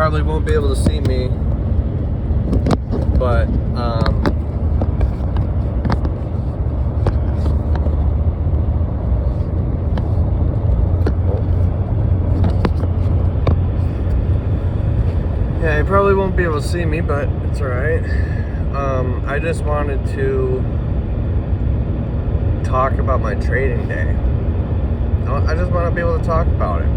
probably won't be able to see me, but yeah, you probably won't be able to see me, but it's alright. I just wanted to talk about my trading day. I just want to be able to talk about it.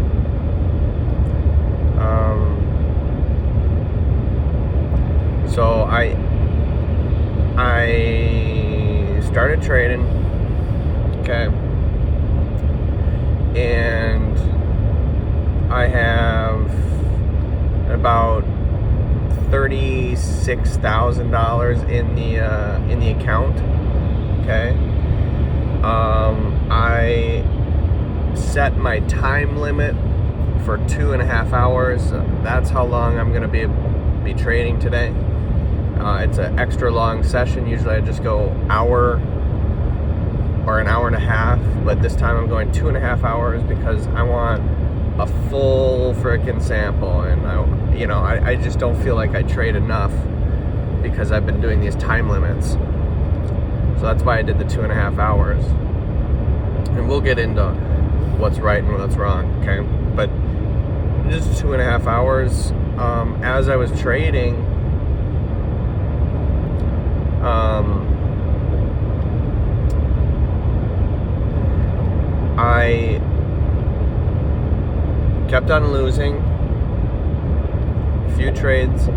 So I started trading, okay, and I have about $36,000 in the account, okay. I set my time limit for 2.5 hours. That's how long I'm going to be trading today. It's an extra long session. Usually I just go hour or an hour and a half, but this time I'm going 2.5 hours because I want a full frickin' sample, and I just don't feel like I trade enough because I've been doing these time limits. So that's why I did the 2.5 hours. And we'll get into what's right and what's wrong, okay? But just 2.5 hours. As I was trading, I kept on losing a few trades,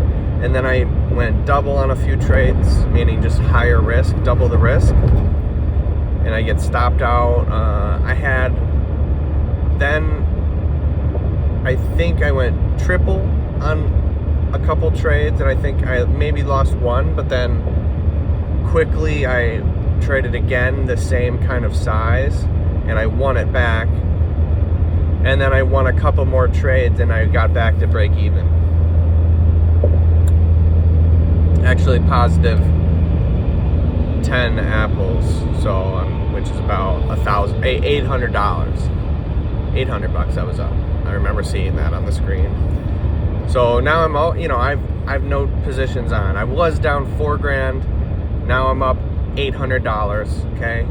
and then I went double on a few trades, meaning just higher risk, double the risk, and I get stopped out. I think I went triple on a couple trades, and I think I maybe lost one, but then quickly I traded again the same kind of size, and I won it back. And then I won a couple more trades, and I got back to break even. Actually, positive 10 apples, so which is about $800. $800 I was up. I remember seeing that on the screen. So now I'm all, I've no positions on. I was down $4,000. Now I'm up $800. Okay,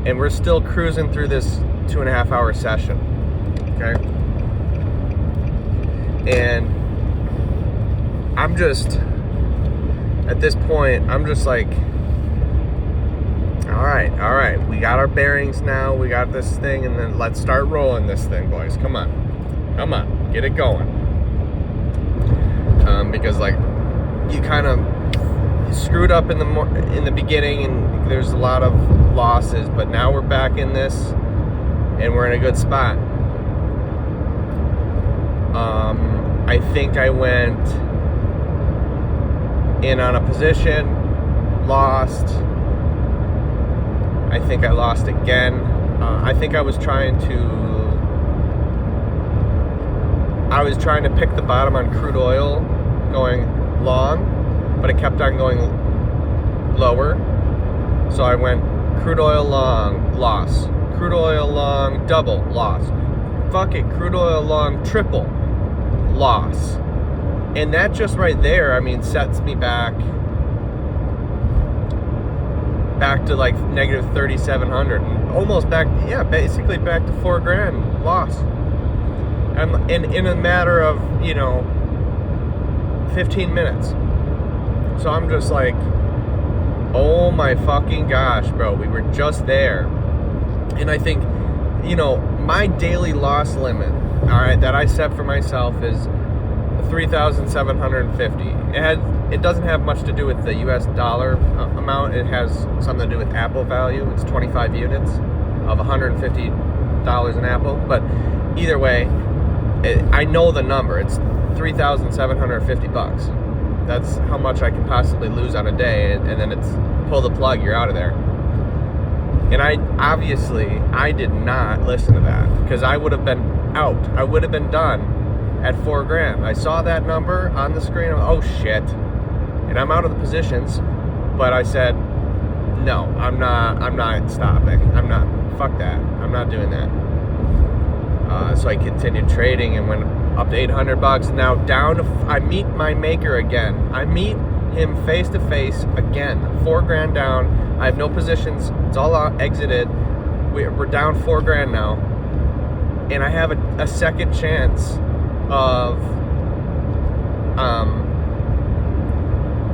and we're still cruising through this 2.5 hour session. Okay, and I'm just at this point. I'm just like, all right, we got our bearings now, we got this thing, and then let's start rolling this thing, boys. Come on, get it going. Because like you kind of screwed up in the beginning, and there's a lot of losses, but now we're back in this, and we're in a good spot. I think I went in on a position, lost. I think I lost again. I think I was trying to pick the bottom on crude oil going long, but it kept on going lower. So I went crude oil long, loss. Crude oil long, double, loss. Fuck it, crude oil long, triple, loss. And that just right there, sets me back to like negative 3,700, almost back, basically back to $4,000 loss. And in a matter of 15 minutes. So I'm just like, oh my fucking gosh, bro, we were just there. And I think, my daily loss limit, all right, that I set for myself is 3,750. It doesn't have much to do with the US dollar amount. It has something to do with apple value. It's 25 units of $150 an apple. But either way, I know the number. It's $3,750. That's how much I can possibly lose on a day, and then it's pull the plug, you're out of there. And I did not listen to that, because I would have been out. I would have been done at $4,000. I saw that number on the screen. Oh shit! And I'm out of the positions, but I said, no, I'm not stopping. I'm not. Fuck that. I'm not doing that. So I continued trading and went up to $800. Now down to, I meet my maker again. I meet him face to face again. $4,000 down. I have no positions. It's all exited. We're down $4,000 now, and I have a second chance of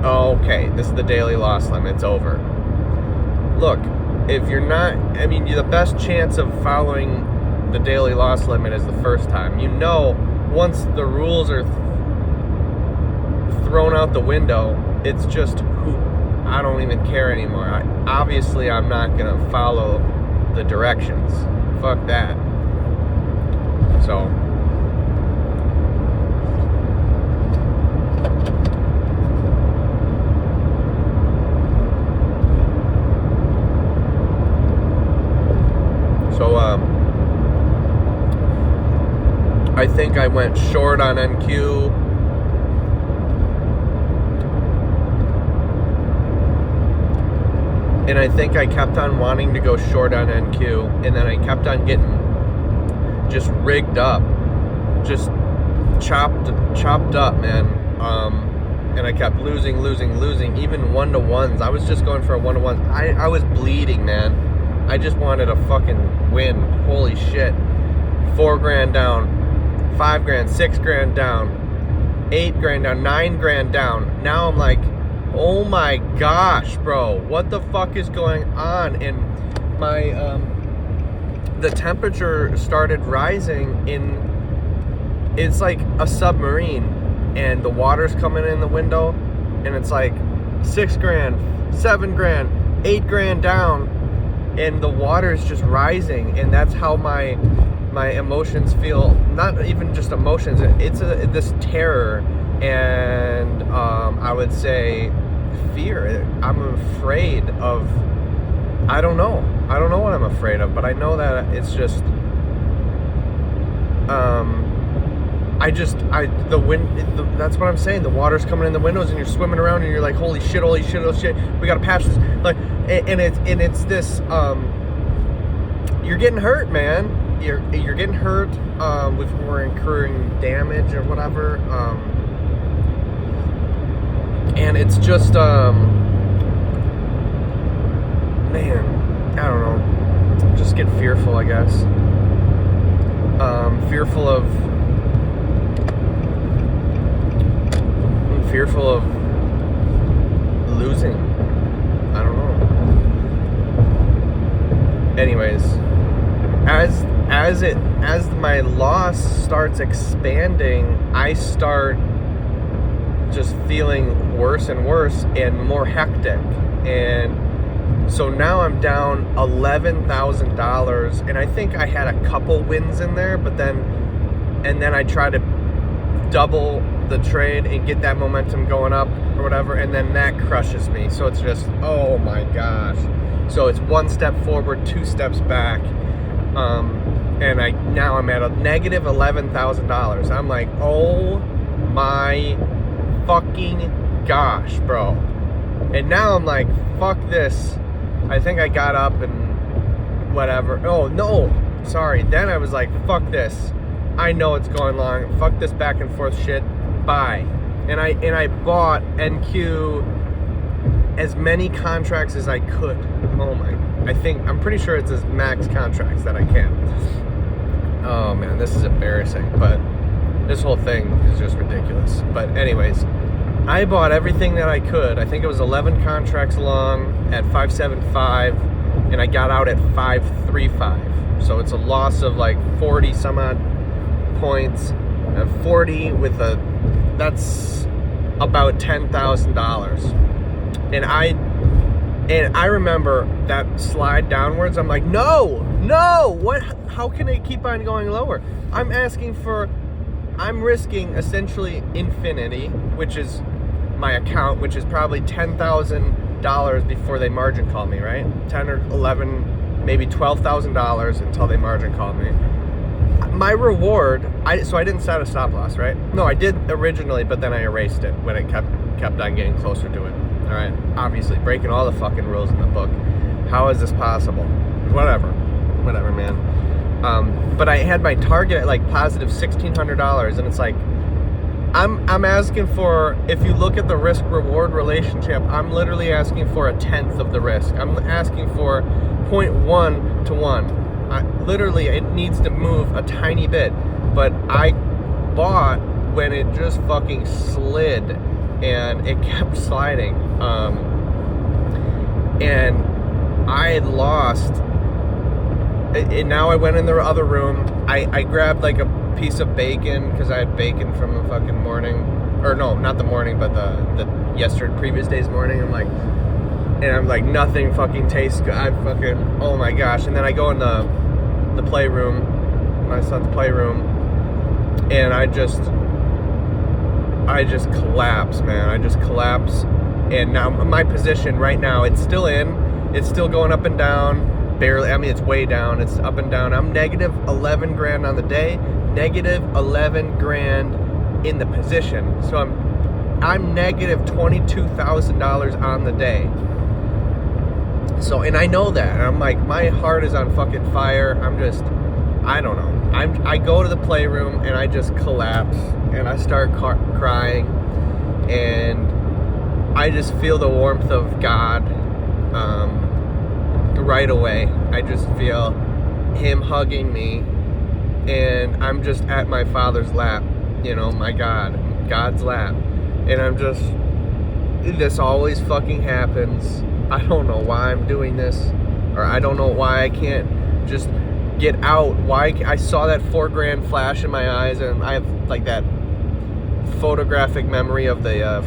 okay, this is the daily loss limit. It's over. Look, if you're not, I mean, the best chance of following the daily loss limit is the first time. You know, once the rules are thrown out the window, it's just I don't even care anymore. Obviously, I'm not gonna follow the directions. Fuck that. So. I think I went short on NQ. And I think I kept on wanting to go short on NQ, and then I kept on getting just rigged up, just chopped up, man. And I kept losing, even 1-to-1s. I was just going for a 1-to-1. I was bleeding, man. I just wanted a fucking win. Holy shit. $4,000 down, $5,000, $6,000 down, $8,000 down, $9,000 down. Now I'm like, oh my gosh, bro, what the fuck is going on? And my the temperature started rising it's like a submarine, and the water's coming in the window, and it's like $6,000, $7,000, $8,000 down, and the water is just rising. And that's how my emotions feel. Not even just emotions, it's this terror, and I would say fear. I'm afraid of, I don't know what I'm afraid of, but I know that it's just that's what I'm saying. The water's coming in the windows, and you're swimming around, and you're like, holy shit, we gotta patch this. Like, and it's this, you're getting hurt, man. You're getting hurt. We're incurring damage or whatever. And it's just, man, I don't know. Just get fearful, I guess. Fearful of losing. I don't know. Anyways, as my loss starts expanding, I start just feeling worse and worse and more hectic. And so now I'm down $11,000, and I think I had a couple wins in there, but then I try to double the trade and get that momentum going up or whatever, and then that crushes me. So it's just, oh my gosh. So it's one step forward, two steps back. And now I'm at a negative $11,000. I'm like, oh my fucking gosh, bro. And now I'm like, fuck this. I think I got up and whatever. Oh no, sorry. Then I was like, fuck this. I know it's going long. Fuck this back and forth shit. Bye. And I bought NQ as many contracts as I could. Oh my. I'm pretty sure it's as max contracts that I can. Oh man, this is embarrassing, but this whole thing is just ridiculous. But anyways, I bought everything that I could. I think it was 11 contracts long at 575, and I got out at 535. So it's a loss of like 40 some odd points. 40 with that's about $10,000. And I remember that slide downwards. I'm like, no, what? How can it keep on going lower? I'm risking essentially infinity, which is my account, which is probably $10,000 before they margin call me, right? 10 or 11, maybe $12,000 until they margin call me. My reward, so I didn't set a stop loss, right? No, I did originally, but then I erased it when it kept on getting closer to it. All right, obviously breaking all the fucking rules in the book. How is this possible? Whatever, man. But I had my target at like positive $1,600, and it's like, I'm asking for, if you look at the risk reward relationship, I'm literally asking for 1/10 of the risk. I'm asking for 0.1 to 1. Literally, it needs to move a tiny bit. But I bought when it just fucking slid, and it kept sliding. And I had lost. And now I went in the other room. I grabbed like a piece of bacon, because I had bacon from the fucking morning, or no, not the morning, but the previous day's morning. I'm like, nothing fucking tastes good. I fucking, oh my gosh. And then I go in the playroom, my son's playroom, and I just collapse, man. I just collapse. And now my position right now, it's still going up and down. Barely, I mean, it's way down. It's up and down. I'm negative 11 grand on the day, negative 11 grand in the position. So I'm negative $22,000 on the day. So, and I know that, and I'm like, my heart is on fucking fire. I don't know. I go to the playroom, and I just collapse, and I start crying, and I just feel the warmth of God. Right away, I just feel him hugging me, and I'm just at my Father's lap, my God's lap, and I'm just, this always fucking happens. I don't know why I'm doing this, or I don't know why I can't just get out, why I saw that $4,000 flash in my eyes, and I have like that photographic memory of the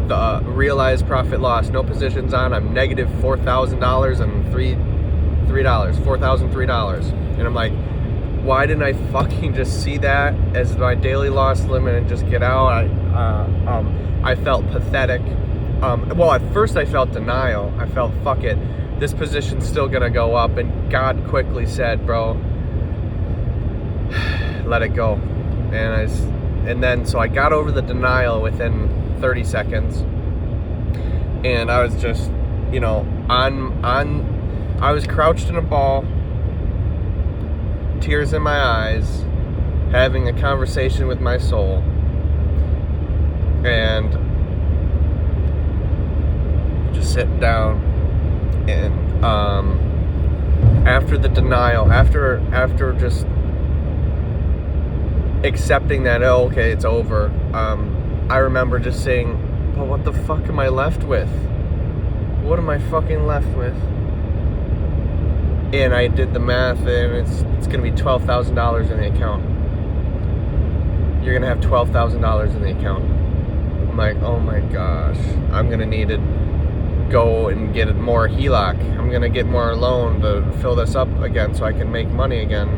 the realized profit loss, no positions on. I'm negative $4,000 and $4,003, and I'm like, why didn't I fucking just see that as my daily loss limit and just get out? I felt pathetic. Well, at first I felt denial. I felt, fuck it, this position's still gonna go up, and God quickly said, bro, let it go. And then so I got over the denial within 30 seconds, and I was just, I was crouched in a ball, tears in my eyes, having a conversation with my soul, and just sitting down, and after the denial, after just accepting that, oh, okay, it's over, I remember just saying, well, what the fuck am I left with? What am I fucking left with? And I did the math, and it's going to be $12,000 in the account. You're going to have $12,000 in the account. I'm like, oh my gosh, I'm going to need to go and get more HELOC. I'm going to get more loan to fill this up again so I can make money again.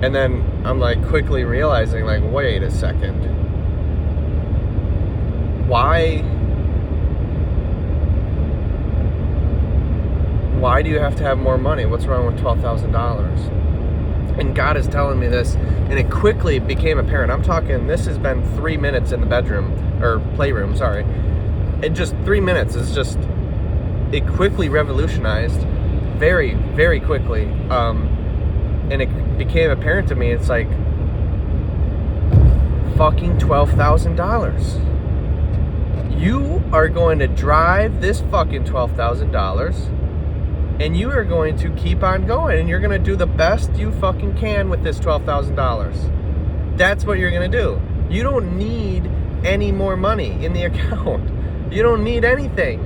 And then I'm like quickly realizing, like, wait a second. Why do you have to have more money? What's wrong with $12,000? And God is telling me this, and it quickly became apparent. I'm talking, this has been 3 minutes in the bedroom, or playroom, sorry. It just 3 minutes is just, it quickly revolutionized, very, very quickly. And it became apparent to me, it's like, fucking $12,000. You are going to drive this fucking $12,000, and you are going to keep on going, and you're going to do the best you fucking can with this $12,000. That's what you're going to do. You don't need any more money in the account. You don't need anything.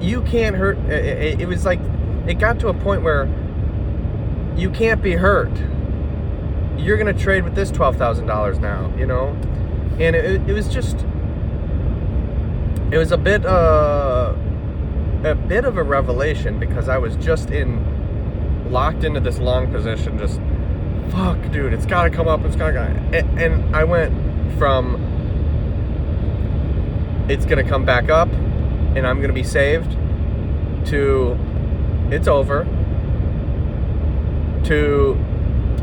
You can't hurt. It was like, it got to a point where you can't be hurt. You're going to trade with this $12,000 now, And it was just, it was a bit of a revelation, because I was just locked into this long position, just, fuck, dude, it's gotta come up, and I went from, it's gonna come back up, and I'm gonna be saved, to, it's over, to,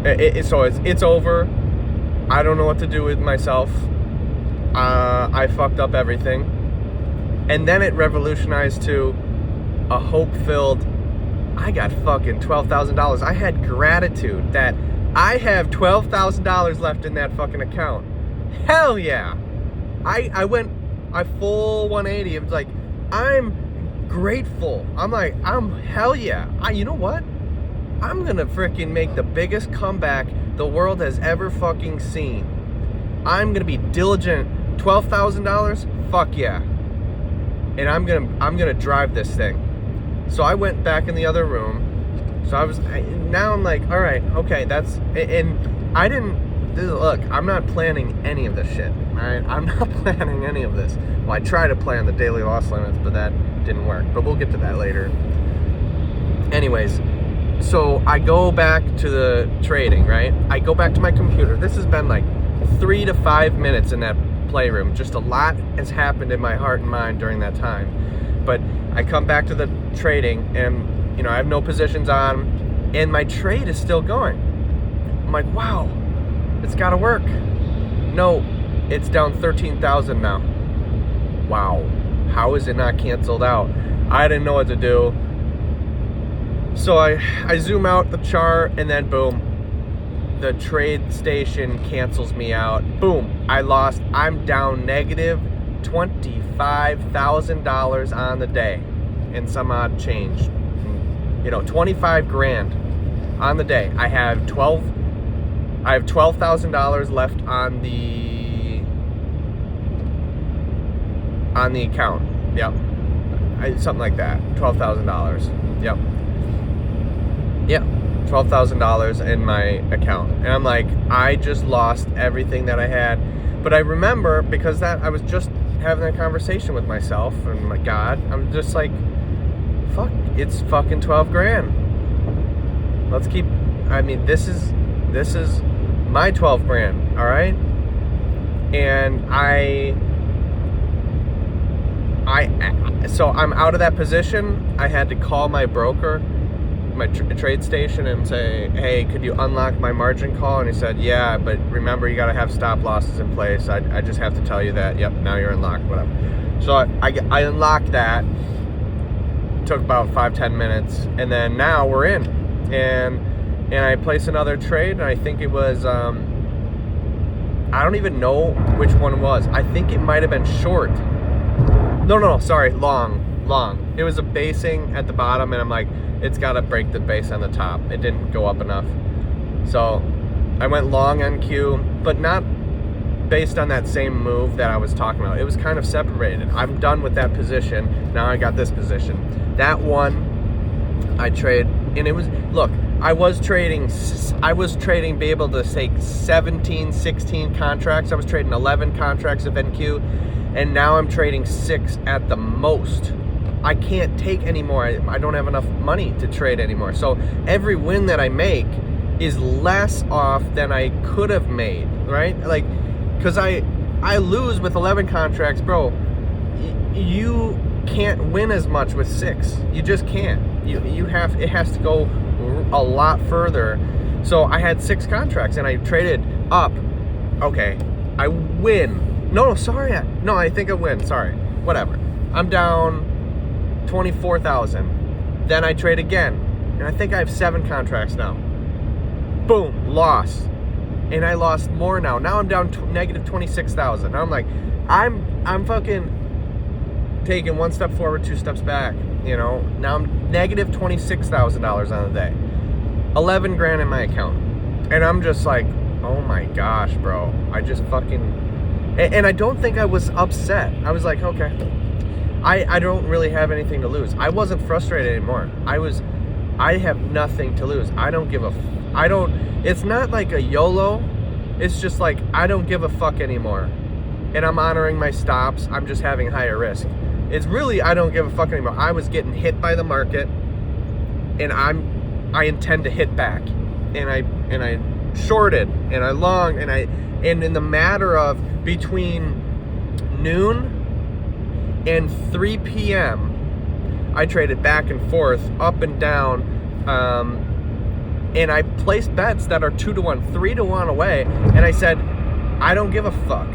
it's over, I don't know what to do with myself, I fucked up everything. And then it revolutionized to a hope-filled I got fucking $12,000. I had gratitude that I have $12,000 left in that fucking account. Hell yeah. I went full 180. It was like, I'm grateful. I'm hell yeah. You know what? I'm gonna freaking make the biggest comeback the world has ever fucking seen. I'm gonna be diligent. $12,000? Fuck yeah. And I'm gonna drive this thing. So I went back in the other room. So now I'm like, all right, okay, and I didn't, look, I'm not planning any of this shit, all right? I'm not planning any of this. Well, I tried to plan the daily loss limits, but that didn't work. But we'll get to that later. Anyways, so I go back to the trading, right? I go back to my computer. This has been like 3 to 5 minutes in that playroom. Just a lot has happened in my heart and mind during that time. But I come back to the trading and, I have no positions on and my trade is still going. I'm like, wow, it's got to work. No, it's down 13,000 now. Wow, how is it not canceled out? I didn't know what to do. So I zoom out the chart and then boom, the trade station cancels me out. Boom, I'm down negative $25,000 on the day and some odd change. 25 grand on the day. I have $12,000 left on the account. Yep. Something like that. $12,000. Yep. Yeah, $12,000 in my account. And I'm like, I just lost everything that I had. But I remember, because I was just having that conversation with myself and my God, I'm just like, fuck, it's fucking 12 grand. This is my 12 grand, all right? And so I'm out of that position. I had to call my broker, my trade station, and say, hey, could you unlock my margin call? And he said, yeah, but remember, you got to have stop losses in place. I just have to tell you that. Yep, now you're unlocked, whatever. So I unlocked that. Took about 5-10 minutes, and then now we're in. And I placed another trade, and I think it was, I don't even know which one it was. I think it might have been short. No, sorry, long. It was a basing at the bottom, and I'm like, it's got to break the base on the top. It didn't go up enough. So I went long on Q, but not based on that same move that I was talking about. It was kind of separated. I'm done with that position. Now I got this position. That one, I trade, and it was, look, I was trading, be able to take 17, 16 contracts. I was trading 11 contracts of NQ, and now I'm trading 6 at the most. I can't take any more. I don't have enough money to trade anymore. So every win that I make is less off than I could have made, right? Like, because I lose with 11 contracts, bro. You can't win as much with 6. You just can't. It has to go a lot further. So I had 6 contracts and I traded up. Okay, I win. No, sorry. No, I think I win. Sorry. Whatever. I'm down 24,000. Then I trade again, and I think I have 7 contracts now. Boom, loss. And I lost more now. Now I'm down negative 26,000. Now I'm like, I'm fucking taking 1 step forward, 2 steps back. Now I'm negative $26,000 on the day. 11 grand in my account. And I'm just like, oh my gosh, bro. I just fucking, and I don't think I was upset. I was like, okay. I don't really have anything to lose. I wasn't frustrated anymore. I have nothing to lose. It's not like a YOLO. It's just like, I don't give a fuck anymore. And I'm honoring my stops. I'm just having higher risk. It's really, I don't give a fuck anymore. I was getting hit by the market, and I intend to hit back. And I shorted, and I longed, and in the matter of between noon and 3 p.m., I traded back and forth, up and down, and I placed bets that are 2-1, 3-1 away, and I said, I don't give a fuck.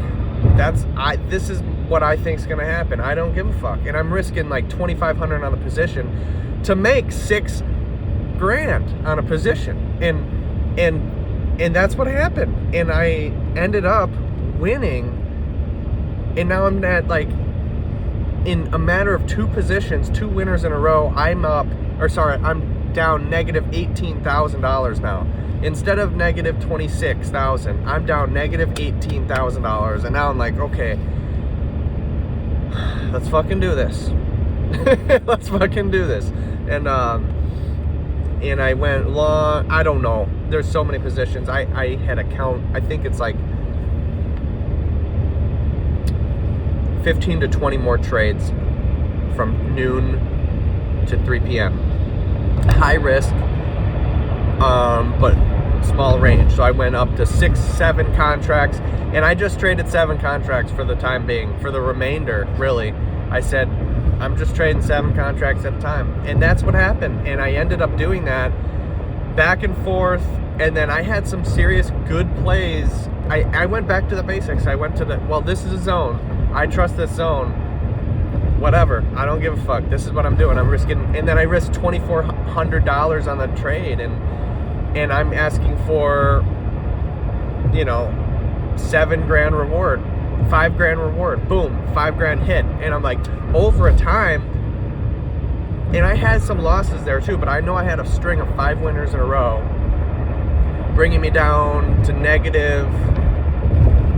This is what I think is going to happen. I don't give a fuck, and I'm risking like $2,500 on the position to make 6 $5,000 on a position, and that's what happened. And I ended up winning, and now I'm at, like, in a matter of 2 positions, 2 winners in a row, I'm down negative $18,000 now. Instead of negative $26,000, I'm down negative $18,000, and now I'm like, okay, let's fucking do this. Let's fucking do this. And I went long. I don't know. There's so many positions. I had a count. I think it's like 15 to 20 more trades from noon to 3 p.m. High risk, but small range. So I went up to 6-7 contracts, and I just traded 7 contracts for the time being. For the remainder, really, I said, I'm just trading 7 contracts at a time. And that's what happened. And I ended up doing that back and forth. And then I had some serious good plays. I went back to the basics. I went to this is a zone. I trust this zone. Whatever. I don't give a fuck. This is what I'm doing. I'm risking. And then I risked $2,400 on the trade. And I'm asking for, $7,000 reward. $5,000 reward, boom, $5,000 hit, and I'm like, over a time, and I had some losses there too, but I know I had a string of 5 winners in a row, bringing me down to negative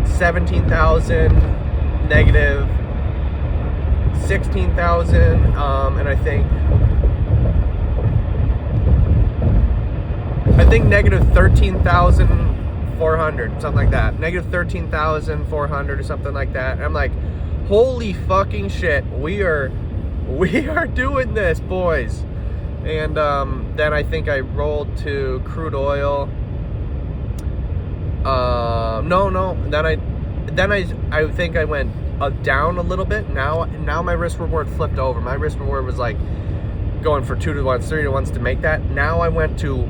17,000, negative 16,000, and I think negative 13,400, something like that. Negative 13,400 or something like that. And I'm like, holy fucking shit, we are doing this, boys. And then I think I rolled to crude oil. Then I think I went down a little bit. Now my risk reward flipped over. My risk reward was like going for 2 to 1s, 3 to 1s to make that. Now I went to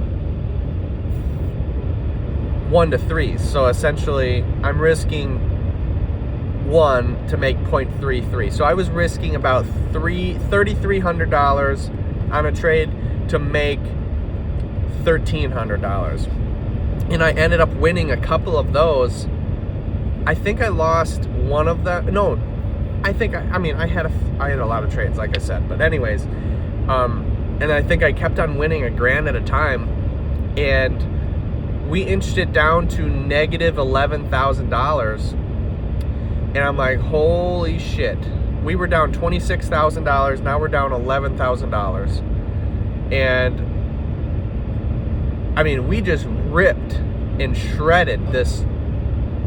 1 to 3s. So essentially I'm risking 1 to make 0.33. So I was risking about $3,300 on a trade to make $1,300. And I ended up winning a couple of those. I think I lost one of them. No, I think I had a lot of trades, like I said. But anyways, and I think I kept on winning $1,000 at a time, and we inched it down to negative $11,000. And I'm like, holy shit. We were down $26,000. Now we're down $11,000. And we just ripped and shredded this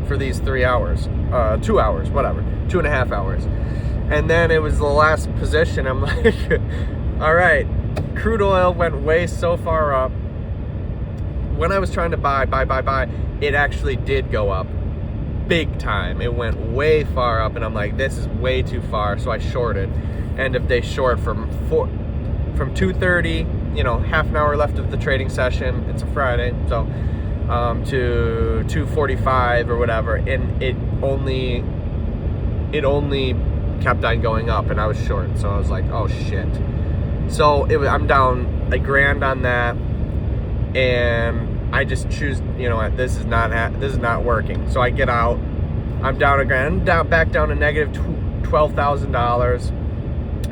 for these 3 hours, 2 hours, whatever, 2.5 hours. And then it was the last position. I'm like, all right, crude oil went way so far up. When I was trying to buy, it actually did go up big time. It went way far up, and I'm like, this is way too far. So I shorted. End of day short from 2:30, half an hour left of the trading session. It's a Friday, so to 2:45 or whatever, and it only kept on going up, and I was short. So I was like, oh shit. So I'm down $1,000 on that, and I just choose, this is not working. So I get out. I'm down $1,000, back down to negative $12,000,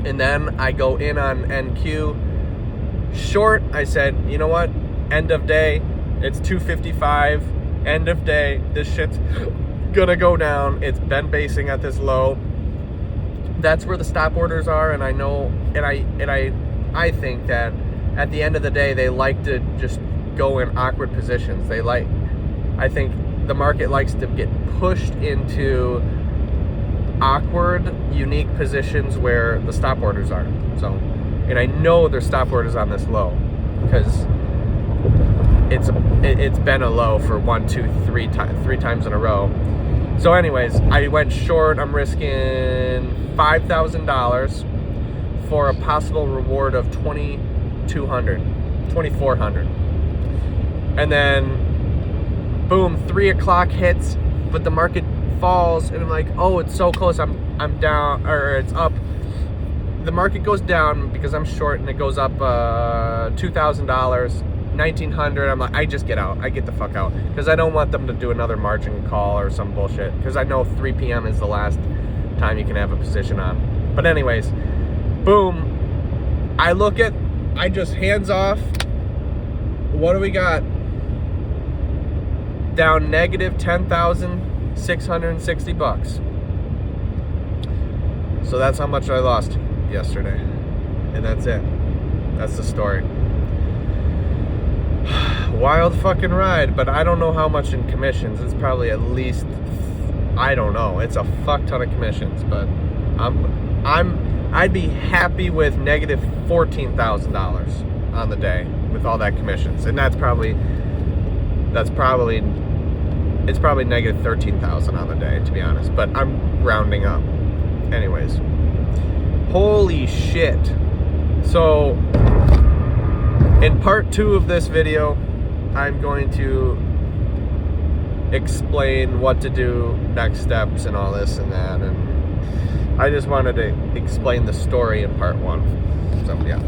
and then I go in on NQ short. I said, you know what? End of day. It's 2:55. End of day. This shit's gonna go down. It's been basing at this low. That's where the stop orders are, and I know, and I think that at the end of the day, they like to just go in awkward positions. I think the market likes to get pushed into awkward, unique positions where the stop orders are. So, and I know there's stop orders on this low because it's been a low for 1, 2, 3 times in a row. So anyways, I went short. I'm risking $5,000 for a possible reward of $2,400. And then, boom, 3 o'clock hits, but the market falls, and I'm like, oh, it's so close. I'm down, or it's up the market goes down because I'm short and it goes up $2,000, $1,900, I'm like, I just get out. I get the fuck out because I don't want them to do another margin call or some bullshit, because I know 3 p.m. is the last time you can have a position on. But anyways, boom, I just hands off. What do we got? Down negative $10,660. So that's how much I lost yesterday. And that's it. That's the story. Wild fucking ride, but I don't know how much in commissions. It's probably at least, I don't know. It's a fuck ton of commissions, but I'd be happy with negative $14,000 on the day with all that commissions. And it's probably negative $13,000 on the day, to be honest, but I'm rounding up. Anyways, holy shit. So in part 2 of this video, I'm going to explain what to do, next steps and all this and that, and I just wanted to explain the story in part 1. So yeah.